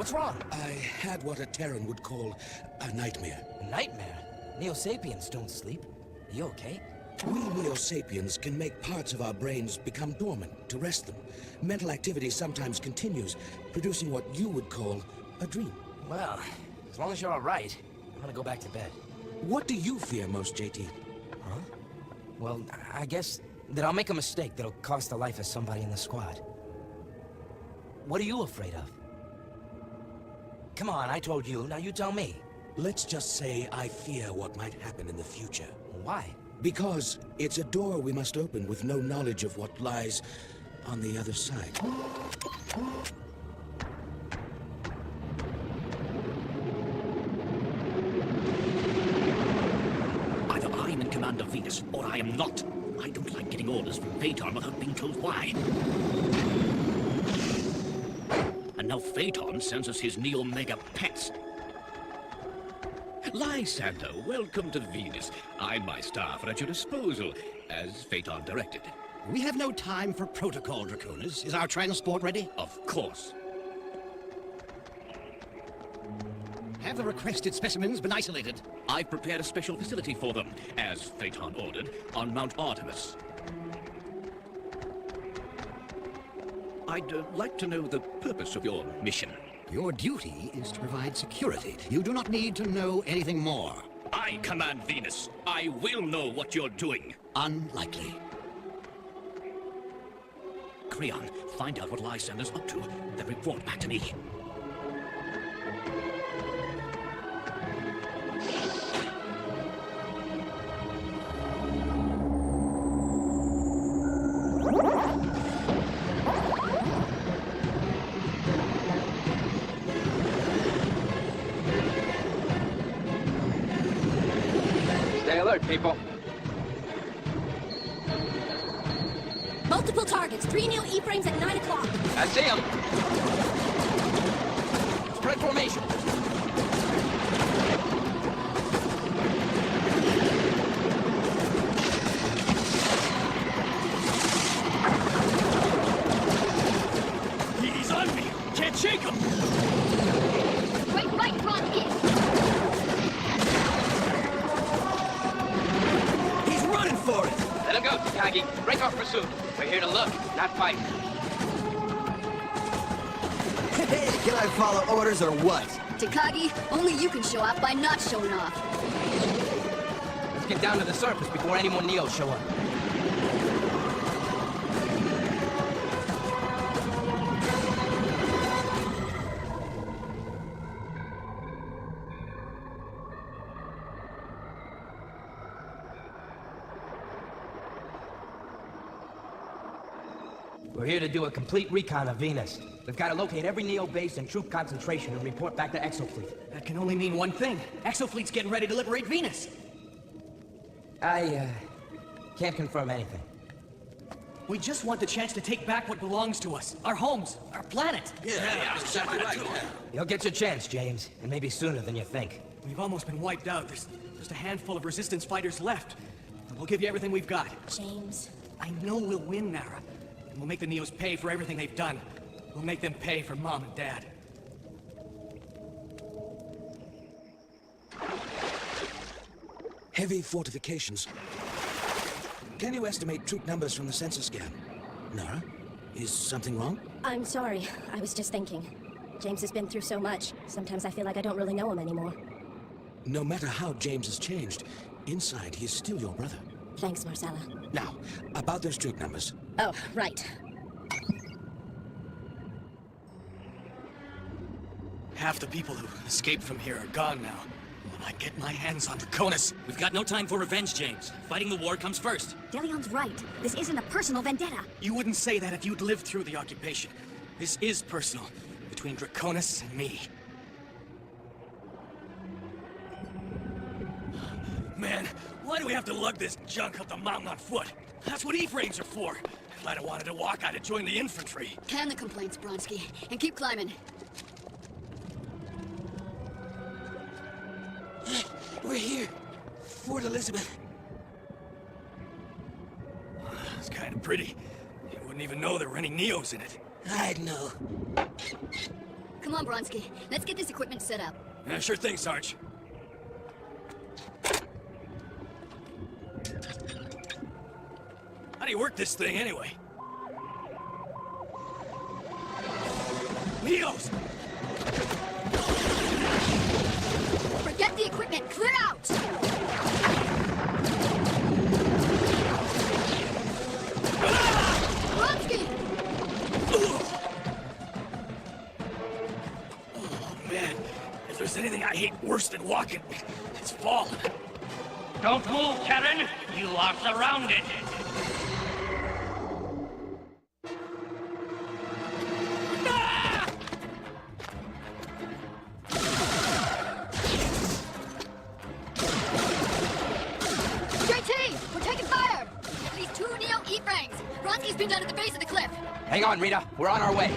What's wrong? I had what a Terran would call a nightmare. A nightmare? Neo-Sapiens don't sleep. Are you okay? We Neo-Sapiens can make parts of our brains become dormant to rest them. Mental activity sometimes continues, producing what you would call a dream. Well, as long as you're all right, I'm gonna go back to bed. What do you fear most, JT? Huh? Well, I guess that I'll make a mistake that'll cost the life of somebody in the squad. What are you afraid of? Come on, I told you, now you tell me. Let's just say I fear what might happen in the future. Why? Because it's a door we must open with no knowledge of what lies on the other side. Either I'm in command of Venus, or I am not. I don't like getting orders from Phaeton without being told why. And now Phaeton sends us his Neo-Mega pets. Lysander, welcome to Venus. I'm my staff are at your disposal, as Phaeton directed. We have no time for protocol, Draconis. Is our transport ready? Of course. Have the requested specimens been isolated? I've prepared a special facility for them, as Phaeton ordered, on Mount Artemis. I'd like to know the purpose of your mission. Your duty is to provide security. You do not need to know anything more. I command Venus. I will know what you're doing. Unlikely. Creon, find out what Lysander's up to, then report back to me. Stay alert, people. Multiple targets, 3 Neo E-frames at 9 o'clock. I see him. Spread formation. He's on me! Can't shake him! Right, Bronski! He's running for it! Let him go, Takagi. Break off pursuit. We're here to look, not fight. Hey, can I follow orders or what? Takagi, only you can show off by not showing off. Let's get down to the surface before any more Neos show up. We're here to do a complete recon of Venus. We've got to locate every Neo base and troop concentration and report back to Exofleet. That can only mean one thing. Exofleet's getting ready to liberate Venus. I, can't confirm anything. We just want the chance to take back what belongs to us. Our homes, our planet. Yeah, exactly right. You'll get your chance, James, and maybe sooner than you think. We've almost been wiped out. There's just a handful of resistance fighters left. And we'll give you everything we've got. James. I know we'll win, Nara. And we'll make the Neos pay for everything they've done. We'll make them pay for Mom and Dad. Heavy fortifications. Can you estimate troop numbers from the sensor scan? Nara, is something wrong? I'm sorry. I was just thinking. James has been through so much. Sometimes I feel like I don't really know him anymore. No matter how James has changed, inside he's still your brother. Thanks, Marcella. Now, about those troop numbers. Oh, right. Half the people who escaped from here are gone now. When I get my hands on Draconis. We've got no time for revenge, James. Fighting the war comes first. Delion's right. This isn't a personal vendetta. You wouldn't say that if you'd lived through the occupation. This is personal, between Draconis and me. Man, why do we have to lug this junk up the mountain on foot? That's what E-frames are for. If I'd have wanted to walk, I'd have joined the infantry. Can the complaints, Bronski, and keep climbing. We're here. Fort Elizabeth. It's kind of pretty. You wouldn't even know there were any Neos in it. I'd know. Come on, Bronski. Let's get this equipment set up. Yeah, sure thing, Sarge. How do you work this thing, anyway? Neos! Forget the equipment! Clear out! Bronski! Oh, man. If there's anything I hate worse than walking, it's falling. Don't move, Karen. You are surrounded. JT! We're taking fire! At least 2 Neo E-frames! Bronski's been down at the base of the cliff! Hang on, Rita. We're on our way.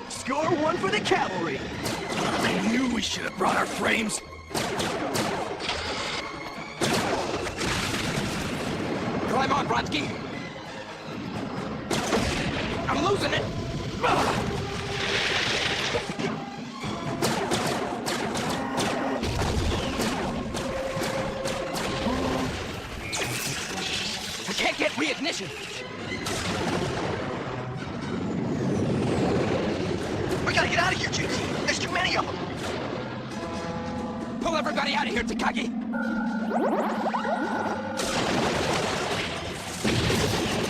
Score 1 for the cavalry! I knew we should have brought our frames. Climb on, Bronski. I'm losing it. I can't get reignition. We gotta get out of here, JT. There's too many of them. Pull everybody out of here, Takagi.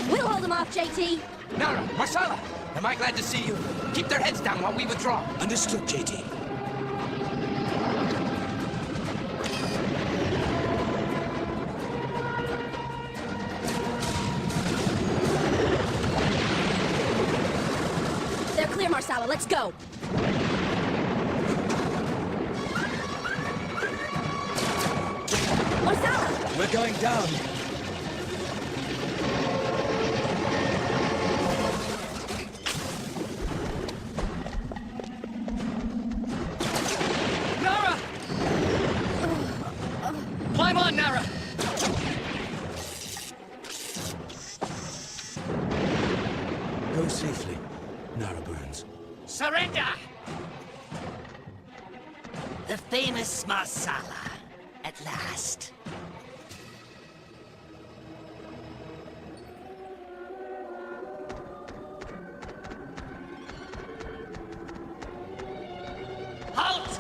We'll hold them off, JT. No, Marsala. Am I glad to see you? Keep their heads down while we withdraw. Understood, JT. They're clear, Marsala. Let's go. Marsala! We're going down. Nara! Climb on, Nara! Go safely, Nara Burns. Surrender! The famous Marsala, at last. Halt!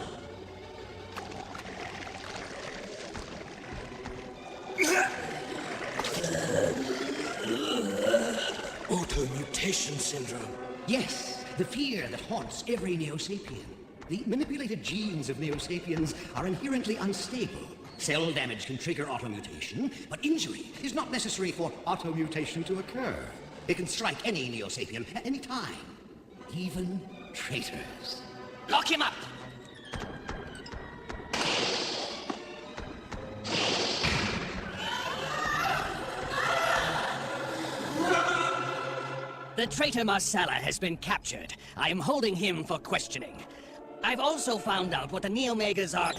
Auto-mutation syndrome. Yes, the fear that haunts every Neo-Sapien. The manipulated genes of Neo-Sapiens are inherently unstable. Cell damage can trigger automutation, but injury is not necessary for automutation to occur. It can strike any Neo-Sapien at any time, even traitors. Lock him up! The traitor Marsala has been captured. I am holding him for questioning. I've also found out what the Neo-Megas are.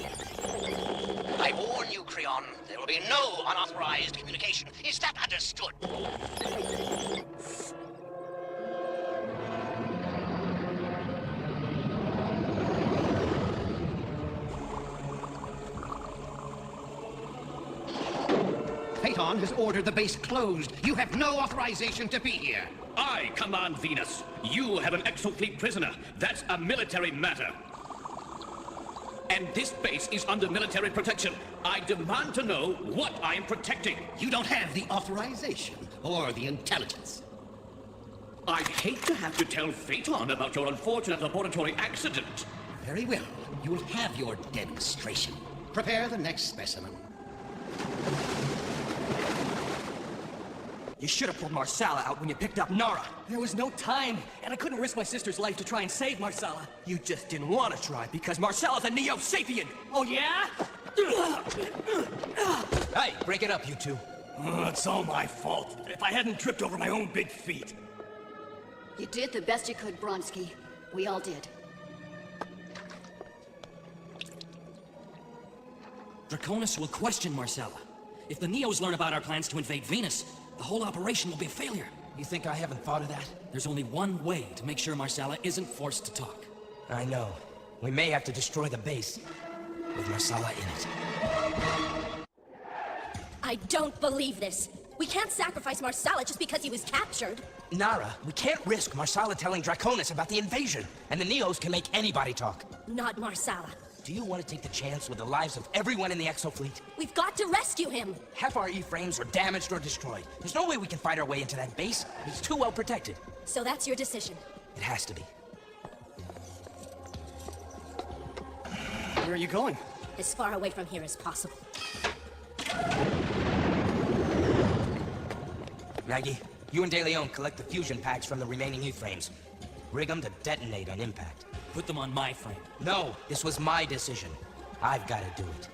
I warn you, Creon, there will be no unauthorized communication. Is that understood? Phaeton has ordered the base closed. You have no authorization to be here. I command Venus. You have an exofleet prisoner. That's a military matter. And this base is under military protection. I demand to know what I am protecting. You don't have the authorization or the intelligence. I'd hate to have to tell Phaeton about your unfortunate laboratory accident. Very well. You'll have your demonstration. Prepare the next specimen. You should have pulled Marsala out when you picked up Nara. There was no time, and I couldn't risk my sister's life to try and save Marsala. You just didn't want to try because Marsala's a Neo-Sapien. Oh, yeah? Hey, break it up, you two. It's all my fault. If I hadn't tripped over my own big feet. You did the best you could, Bronsky. We all did. Draconis will question Marcella. If the Neos learn about our plans to invade Venus, the whole operation will be a failure. You think I haven't thought of that? There's only one way to make sure Marcella isn't forced to talk. I know. We may have to destroy the base with Marcella in it. I don't believe this. We can't sacrifice Marcella just because he was captured. Nara, we can't risk Marcella telling Draconis about the invasion, and the Neos can make anybody talk. Not Marcella. Do you want to take the chance with the lives of everyone in the Exo Fleet? We've got to rescue him. Half our E-frames are damaged or destroyed. There's no way we can fight our way into that base. It's too well protected. So that's your decision. It has to be. Where are you going? As far away from here as possible. Maggie, you and De Leon collect the fusion packs from the remaining E-frames. Rig them to detonate on impact. Put them on my frame. No, this was my decision. I've got to do it.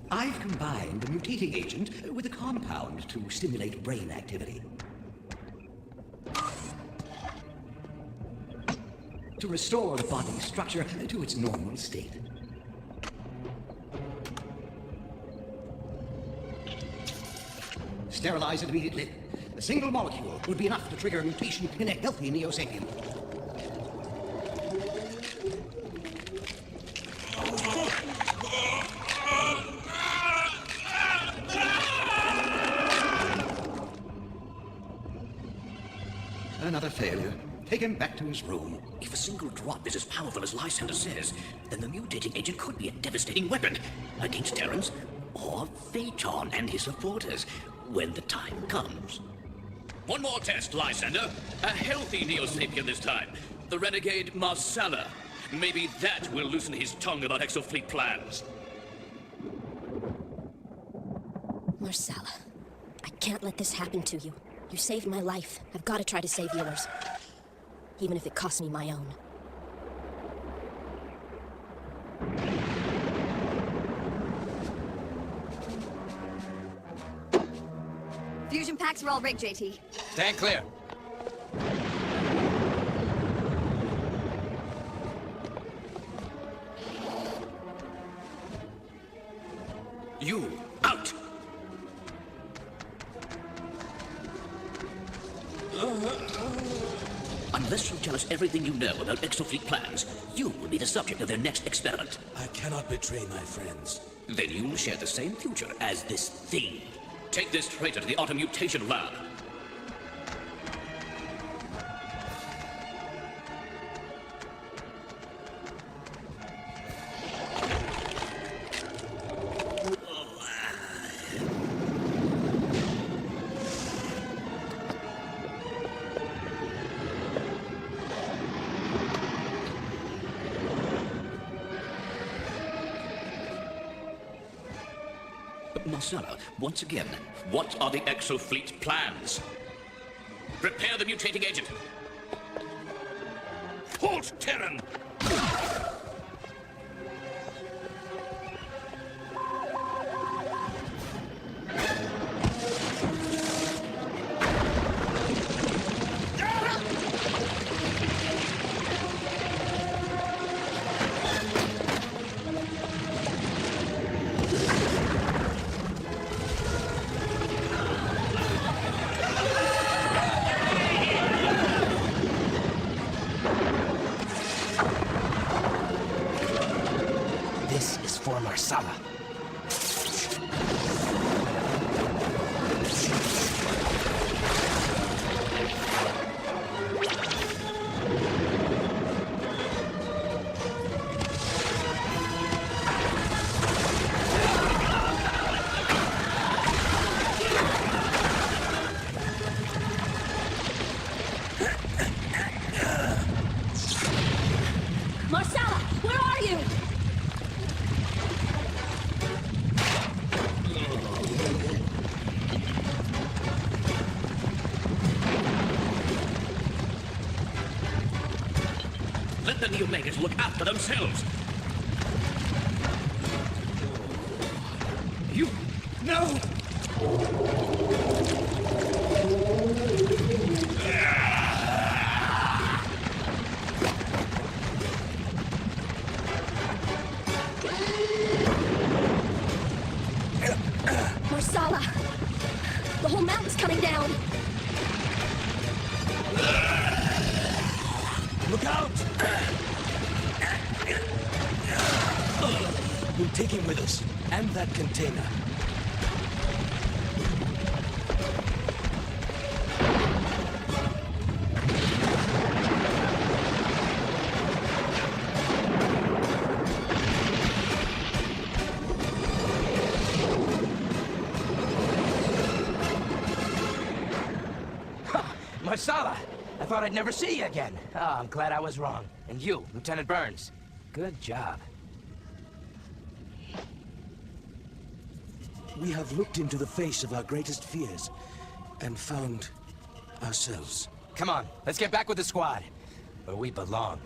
I've combined the mutating agent with a compound to stimulate brain activity. To restore the body's structure to its normal state. Sterilize it immediately. A single molecule would be enough to trigger a mutation in a healthy Neo-Sapien. Another failure. Take him back to his room. If a single drop is as powerful as Lysander says, then the mutating agent could be a devastating weapon against Terrans or Phaeton and his supporters when the time comes. One more test, Lysander. A healthy Neo-Sapien this time. The renegade Marcella. Maybe that will loosen his tongue about Exofleet plans. Marcella, I can't let this happen to you. You saved my life. I've got to try to save yours. Even if it costs me my own. Fusion packs are all rigged, JT. Stand clear. You, out! Unless you tell us everything you know about Exofleet plans, you will be the subject of their next experiment. I cannot betray my friends. Then you'll share the same future as this thing. Take this traitor to the automutation lab. Marcella, once again, What are the Exofleet plans? Prepare the mutating agent. Halt, Terran! This is for Marcella. Marcella, where are you? Let the Neo-Megas look after themselves. You... No! Marsala! The whole mountain's coming down! Look out! We'll take him with us, and that container. Marsala! I thought I'd never see you again. Oh, I'm glad I was wrong. And you, Lieutenant Burns. Good job. We have looked into the face of our greatest fears and found ourselves. Come on, let's get back with the squad. Where we belong.